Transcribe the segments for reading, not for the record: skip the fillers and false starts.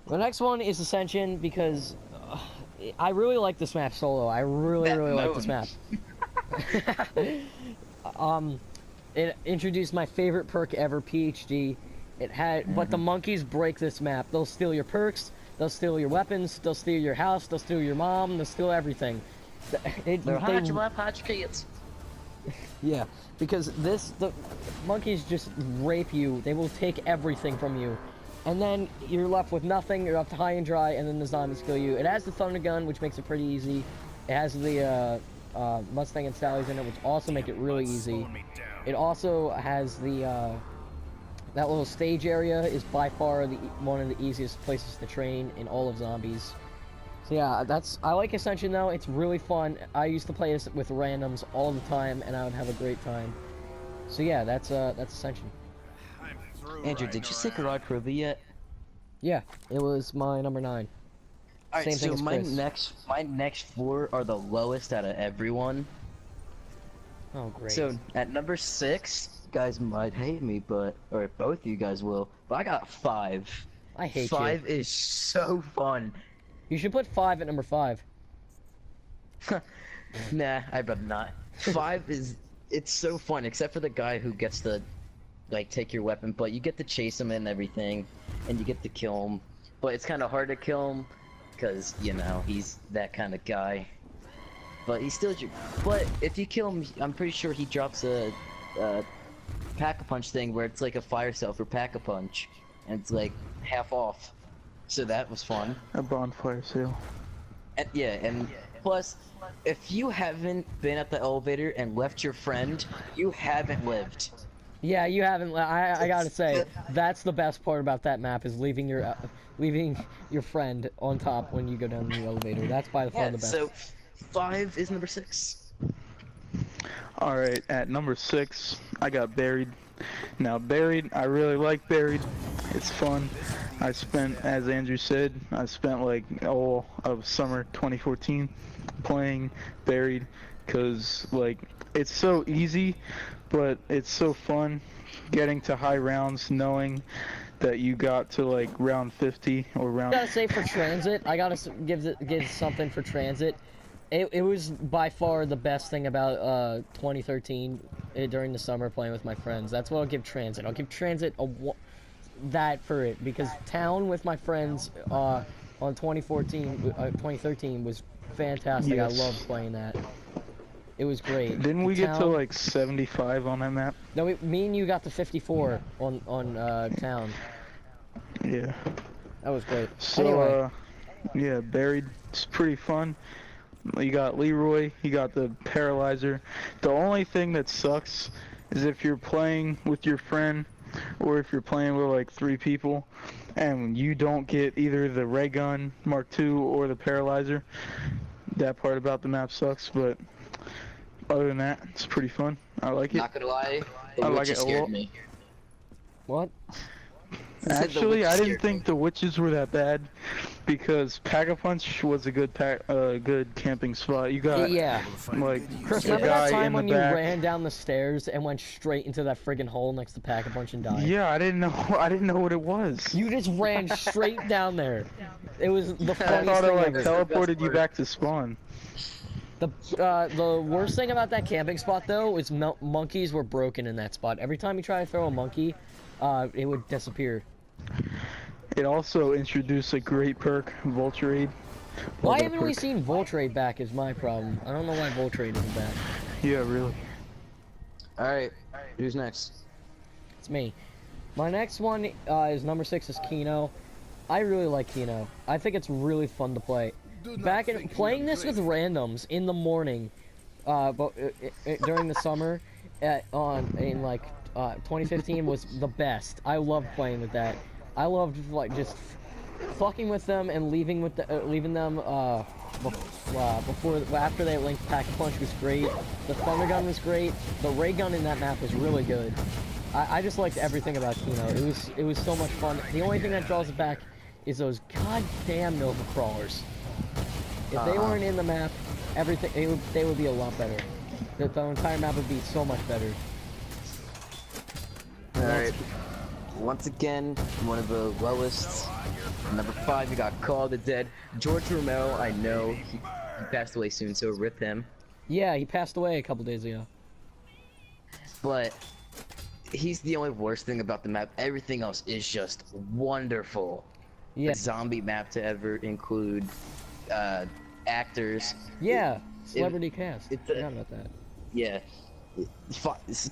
The next one is Ascension because I really like this map solo. I really like this map. It introduced my favorite perk ever, PhD. It had, but the monkeys break this map. They'll steal your perks, they'll steal your weapons, they'll steal your house, they'll steal your mom, they'll steal everything. They'll hide your life, hide your kids. Yeah, because the monkeys just rape you. They will take everything from you. And then you're left with nothing, you're left high and dry, and then the zombies kill you. It has the thunder gun, which makes it pretty easy. It has the Mustang and Sally's in it, which also make it really easy. It also has the that little stage area is by far one of the easiest places to train in all of Zombies. So yeah, I like Ascension though. It's really fun. I used to play this with randoms all the time, and I would have a great time. So yeah, that's Ascension. Andrew, did you say Garage Ruby yet? Yeah, it was my number 9. Alright, Same thing so as Chris. my next 4 are the lowest out of everyone. Oh great. So at number 6, you guys might hate me, or both of you guys will, but I got 5. I hate 5 is so fun. You should put 5 at number 5. Nah, I'd rather not. 5 it's so fun, except for the guy who gets to like take your weapon, but you get to chase him and everything, and you get to kill him. But it's kind of hard to kill him, because, you know, he's that kind of guy. But he steals your... But if you kill him, I'm pretty sure he drops a Pack-a-Punch thing where it's like a fire cell for Pack-a-Punch, and it's like half off. So that was fun. A bonfire sale. And, yeah, and plus, if you haven't been at the elevator and left your friend, you haven't lived. Yeah, you haven't. I gotta say, that's the best part about that map is leaving your friend on top when you go down the elevator. That's by far the best. So 5 is number 6. Alright, at number 6, I got Buried. Now, Buried, I really like Buried. It's fun. I spent, as Andrew said, I spent like all of summer 2014 playing Buried, because like it's so easy, but it's so fun getting to high rounds knowing that you got to like round 50 or round... I gotta say for Transit, I gotta give something for Transit. It was by far the best thing about 2013 during the summer playing with my friends. That's what I'll give Transit. I'll give Transit that for it, because Town with my friends on 2013 was fantastic. Yes. I loved playing that. It was great. Didn't we get to like 75 on that map? No, me and you got to 54 on Town. Yeah. That was great. So, anyway. yeah, Buried. It's pretty fun. You got Leroy, you got the Paralyzer. The only thing that sucks is if you're playing with your friend, or if you're playing with like 3 people, and you don't get either the Ray Gun Mark II or the Paralyzer. That part about the map sucks, but other than that, it's pretty fun. I like it. Not gonna lie, I like it a scared lot. me. What? Actually, I didn't think the witches were that bad, because Pack-a-Punch was a good camping spot. You got like Chris, a remember that guy time in the when you back. ran down the stairs and went straight into that friggin' hole next to Pack-a-Punch and died? Yeah, I didn't know what it was. You just ran straight down there. It was the I funniest thought it thing like ever. teleported you back to spawn. The worst thing about that camping spot though is monkeys were broken in that spot. Every time you try to throw a monkey, it would disappear. It also introduced a great perk, Vulturade. Why haven't we seen Vulturade back is my problem. I don't know why Vulturade isn't back. Yeah, really. Alright, who's next? It's me. My next one is number 6 is Kino. I really like Kino. I think it's really fun to play. Playing this with randoms in the morning, during the summer, in like 2015 was the best. I loved playing with that. I loved like just fucking with them and leaving them after they linked Pack-a-Punch was great. The thunder gun was great. The ray gun in that map was really good. I just liked everything about Kino. It was so much fun. The only thing that draws it back is those goddamn Nova crawlers. If they weren't in the map, they would be a lot better. The entire map would be so much better. Alright. once again, one of the lowest. Number 5, we got Call of the Dead. George Romero, I know, he passed away soon, so rip him. Yeah, he passed away a couple days ago. But he's the only worst thing about the map. Everything else is just wonderful. Yeah. A zombie map to ever include actors. Yeah, celebrity cast. Forgot about that. Yeah.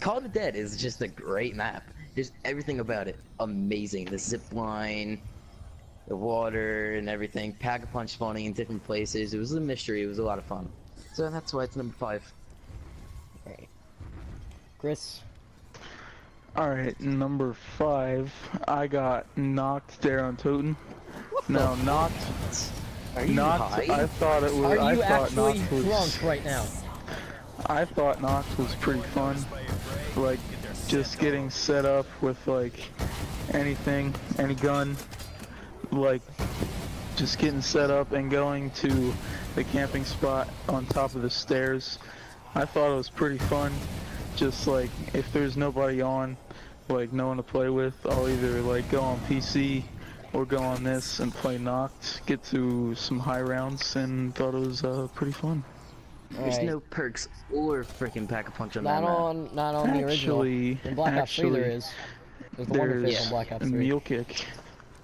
Call of the Dead is just a great map. There's everything about it amazing. The zip line, the water and everything. Pack-a-punch spawning in different places. It was a mystery. It was a lot of fun. So that's why it's number 5. Alright. Chris. Alright, number 5, I got Knocked there on Toten. Now, Knocked. Are you Knocked, high? I thought it was. Are I you thought actually Knocked was, drunk right now? I thought Knocked was pretty fun. Like, just getting set up with, like, anything, any gun. Like, just getting set up and going to the camping spot on top of the stairs. I thought it was pretty fun. Just like, if there's nobody on, like no one to play with, I'll either like go on PC or go on this and play Knocked, get to some high rounds, and thought it was pretty fun. There's no perks or freaking Pack-a-punch on that map. Not on the original. Actually, In Black Ops 3 there is. There's the Wonder Face there's on Black Ops a 3. mule kick.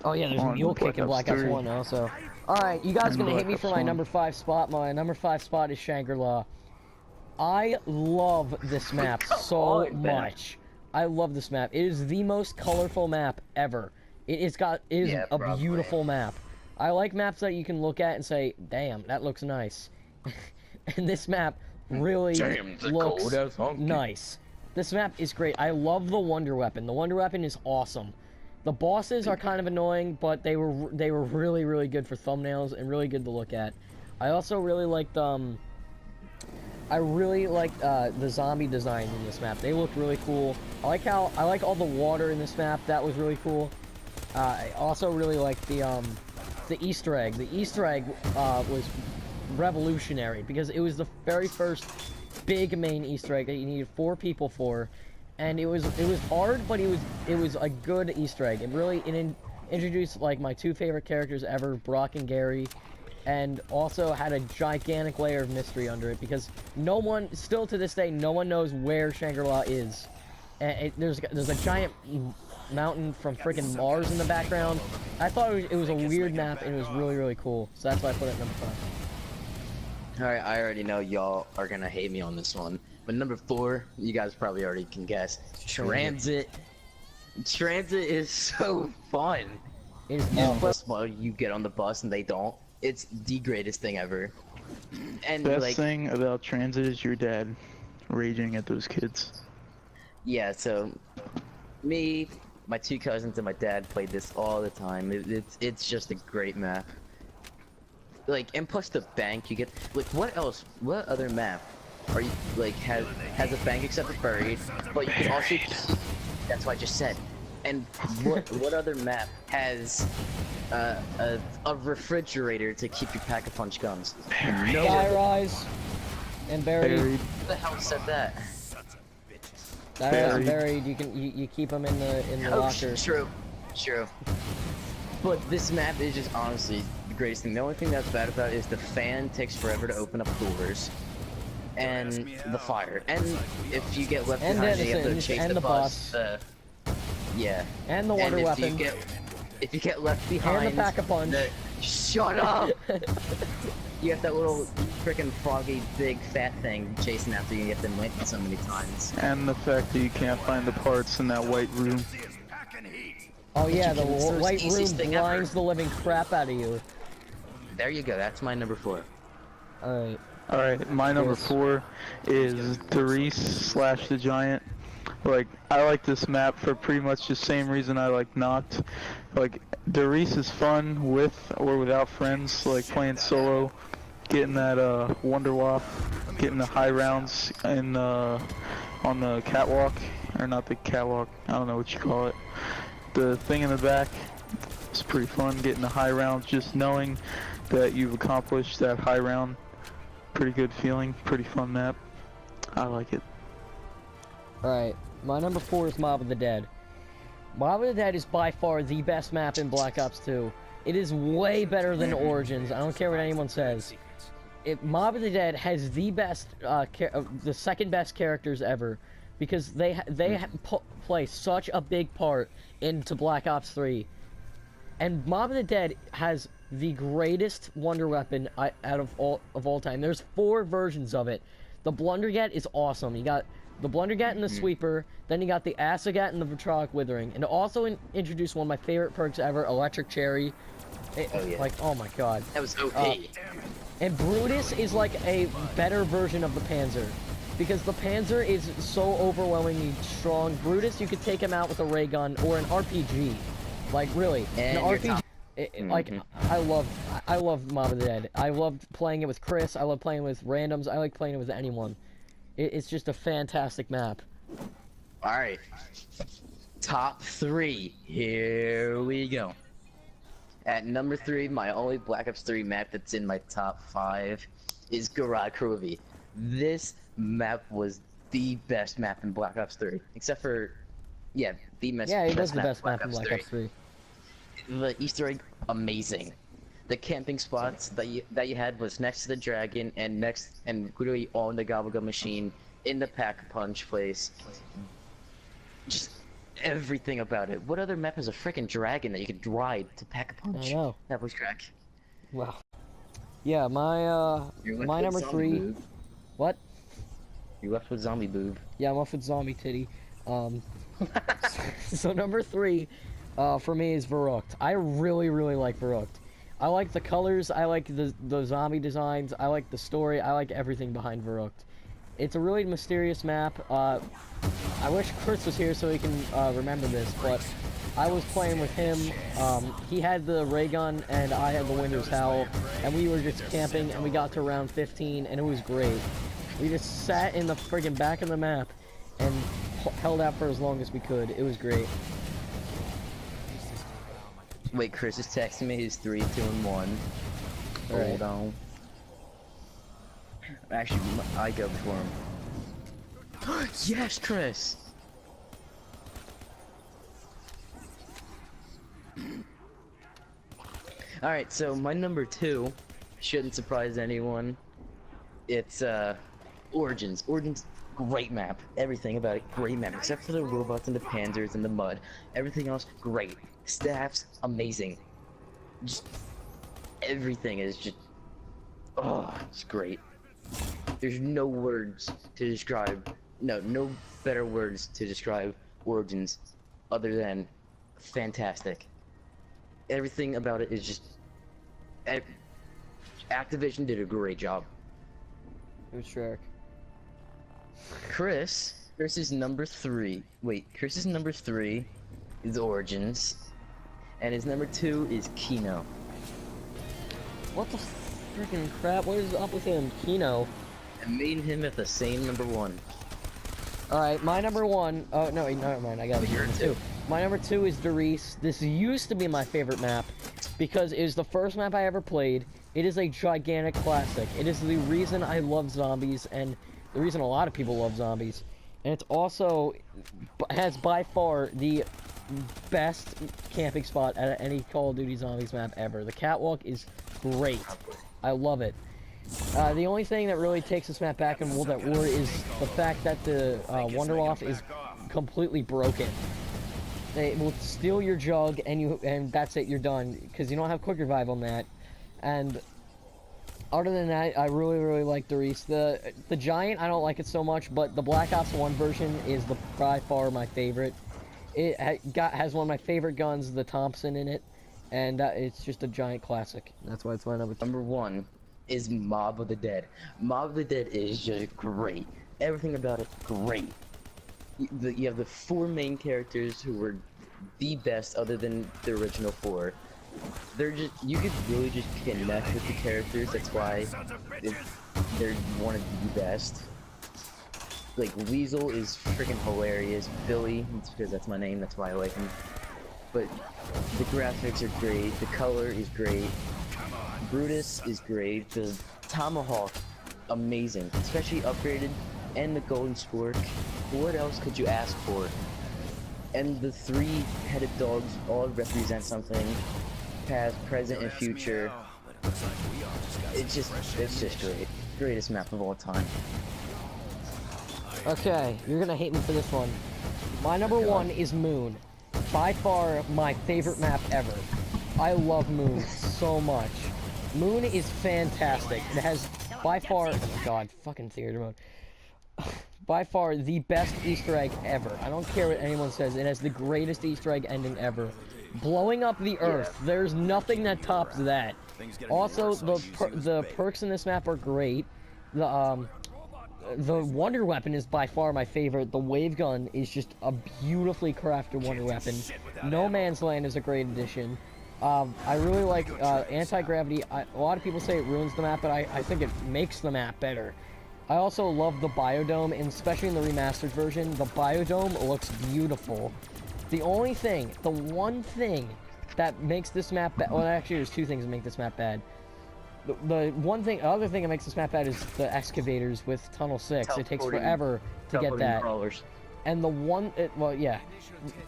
Oh yeah, there's a on mule kick in Black Black Ops Ops 1 also. Alright, you guys And gonna hit Black me Ops for my 1. number 5 spot. My number 5 spot is Shangri-La. I love this map so like that. much. I love this map. It is the most colorful map ever. It is Yeah, a probably. beautiful map. I like maps that you can look at and say, damn, that looks nice. And this map really looks nice. This map is great. I love the Wonder Weapon. The Wonder Weapon is awesome. The bosses are kind of annoying, but they were really, really good for thumbnails and really good to look at. I also really liked the zombie design in this map. They looked really cool. I like all the water in this map. That was really cool. I also really liked the Easter egg. The Easter egg was revolutionary because it was the very first big main Easter egg that you needed 4 people for, and it was hard, but it was a good Easter egg. It really introduced like my 2 favorite characters ever, Brock and Gary. And also had a gigantic layer of mystery under it because no one, still to this day, no one knows where Shangri-La is. And there's a giant mountain from freaking Mars in the background. I thought it was a weird map and it was really, really cool. So that's why I put it at number 5. Alright, I already know y'all are gonna hate me on this one. But number 4, you guys probably already can guess. Transit. Transit is so fun. It is You get on the bus and they don't. It's the greatest thing ever. And Best like, thing about Transit is your dad raging at those kids. yeah, so me, my 2 cousins, and my dad played this all the time. It's just a great map. Like, and plus the bank, you get like what else? What other map are you like has a bank except for buried? But you can also that's what I just said. And what other map has a refrigerator to keep your Pack-a-punch guns? No Sky other. Rise and Buried. Buried. Who the hell said that? Sky Rise and Buried. Buried. You keep them in the Oh, locker. true. But this map is just honestly the greatest thing. The only thing that's bad about it is the fan takes forever to open up doors. And the fire. And if you get left And behind, you have to Denison, chase and the the bus. bus. Yeah. And the Wonder Weapon. If you get left behind, And the Pack-a-punch. Shut up! You have that little freaking foggy, big, fat thing chasing after you. You have to win so many times. And the fact that you can't find the parts in that white room. Oh yeah, the It's the most white room easiest thing ever. blinds the living crap out of you. There you go. That's my number 4. Alright. Alright, my number Yes. 4 is Darius / the Giant. Like, I like this map for pretty much the same reason I like Knocked. Like, Darius is fun with or without friends, like playing solo, getting that Wonderwop, getting the high rounds in on the catwalk, or not the catwalk, I don't know what you call it. The thing in the back, it's pretty fun getting the high rounds, just knowing that you've accomplished that high round. Pretty good feeling, pretty fun map. I like it. Alright. My number 4 is Mob of the Dead. Mob of the Dead is by far the best map in Black Ops 2. It is way better than Origins. I don't care what anyone says. Mob of the Dead has the best, the second best characters ever, because they play such a big part into Black Ops 3. And Mob of the Dead has the greatest wonder weapon out of all time. There's 4 versions of it. The Blundergat is awesome. You got the Blundergat and the Sweeper, then you got the Asagat and the Vitrolic Withering. And also introduced one of my favorite perks ever, Electric Cherry. Like, oh my god. That was OP. And Brutus is like a better version of the Panzer. Because the Panzer is so overwhelmingly strong. Brutus, you could take him out with a ray gun or an RPG. Like, really. And an RPG. Like, I love Mob of the Dead. I loved playing it with Chris. I love playing with randoms. I like playing it with anyone. It's just a fantastic map. Alright. Top 3. Here we go. At number 3, my only Black Ops 3 map that's in my top 5 is Garage Krovi. This map was the best map in Black Ops 3. Except for, yeah, the best Yeah, it was the map best map in Black Ops 3. The Easter egg, amazing. The camping spots that you had was next to the dragon and literally on the Gobble machine in the Pack-a-Punch place. Just everything about it. What other map has a freaking dragon that you could ride to Pack-a-Punch? I know. That was crack. Wow. Yeah, my number 3. Boob. What? You left with zombie boob. Yeah, I'm off with zombie titty. So number 3, for me is Verrückt. I really like Verrückt. I like the colors, I like the zombie designs, I like the story, I like everything behind Verrückt. It's a really mysterious map. I wish Chris was here so he can remember this, but I was playing with him. He had the ray gun and I had the Winter's Howl, and we were just camping and we got to round 15 and it was great. We just sat in the friggin' back of the map and held out for as long as we could. It was great. Wait, Chris is texting me his 3, 2, and 1. Hold on. Actually, I go before him. Yes, Chris! Alright, so my number 2 shouldn't surprise anyone. It's, Origins. Origins, great map. Everything about it, great map. Except for the robots and the panzers and the mud. Everything else, great. Staffs, amazing. Just everything is just, oh, it's great. There's no words to describe, no better words to describe Origins other than fantastic. Everything about it is just, Activision did a great job. It was Shrek. Chris is number 3. Wait, Chris's number 3 is Origins. And his number 2 is Kino. What the freaking crap? What is up with him? Kino. I made him at the same number 1. Alright, my number 1. Oh, no, never mind. I got it. Your 2. My number 2 is Doris. This used to be my favorite map because it is the first map I ever played. It is a gigantic classic. It is the reason I love zombies and the reason a lot of people love zombies. And it's also has by far the best camping spot at any Call of Duty Zombies map ever. The catwalk is great. I love it. The only thing that really takes this map back in World at War is the fact that the Wonderloff is completely broken. They will steal your jug and that's it, you're done, because you don't have quick revive on that. And other than that, I really like Doris. The Giant, I don't like it so much, but the Black Ops 1 version is by far my favorite. It has one of my favorite guns, the Thompson, in it, and it's just a giant classic. That's why it's my number 2. Number 1 is Mob of the Dead. Mob of the Dead is just great. Everything about it, great. You have the 4 main characters who were the best other than the original 4. They're just, you could really just connect with the characters, that's why they're one of the best. Like, Weasel is freaking hilarious. Billy, it's because that's my name, that's why I like him. But the graphics are great, the color is great, Brutus is great, the Tomahawk, amazing, especially upgraded, and the Golden Spork. What else could you ask for? And the 3-headed dogs all represent something, past, present, and future. It's just great. Greatest map of all time. Okay, you're gonna hate me for this one. My number one is Moon. By far my favorite map ever. I love Moon so much. Moon is fantastic. It has by far, oh god, fucking theater mode. By far the best Easter egg ever. I don't care what anyone says. It has the greatest Easter egg ending ever. Blowing up the Earth. There's nothing that tops that. Also, the perks in this map are great. The wonder weapon is by far my favorite. The wave gun is just a beautifully crafted wonder weapon. No Man's Land is a great addition. I really like anti-gravity. A lot of people say it ruins the map, but I think it makes the map better. I also love the biodome, and especially in the remastered version, the biodome looks beautiful. The one thing that makes this map bad, well actually there's two things that make this map bad. The other thing that makes this map bad is the excavators with Tunnel 6. It takes forever to get that. Crawlers. And the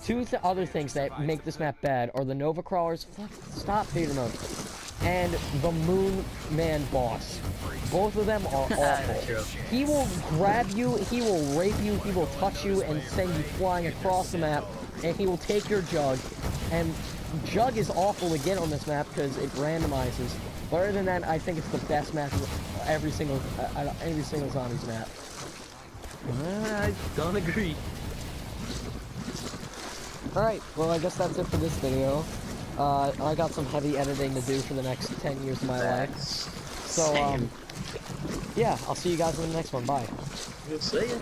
two other things that make this map bad are the Nova Crawlers, stop theater mode, and the Moon Man boss. Both of them are awful. He will grab you, he will rape you, he will touch you and send you flying across the map, and he will take your jug. And jug is awful to get on this map because it randomizes. But other than that, I think it's the best map of every single zombies map. I don't agree. Alright, well I guess that's it for this video. I got some heavy editing to do for the next 10 years of my life. So, yeah, I'll see you guys in the next one. Bye. We'll see ya.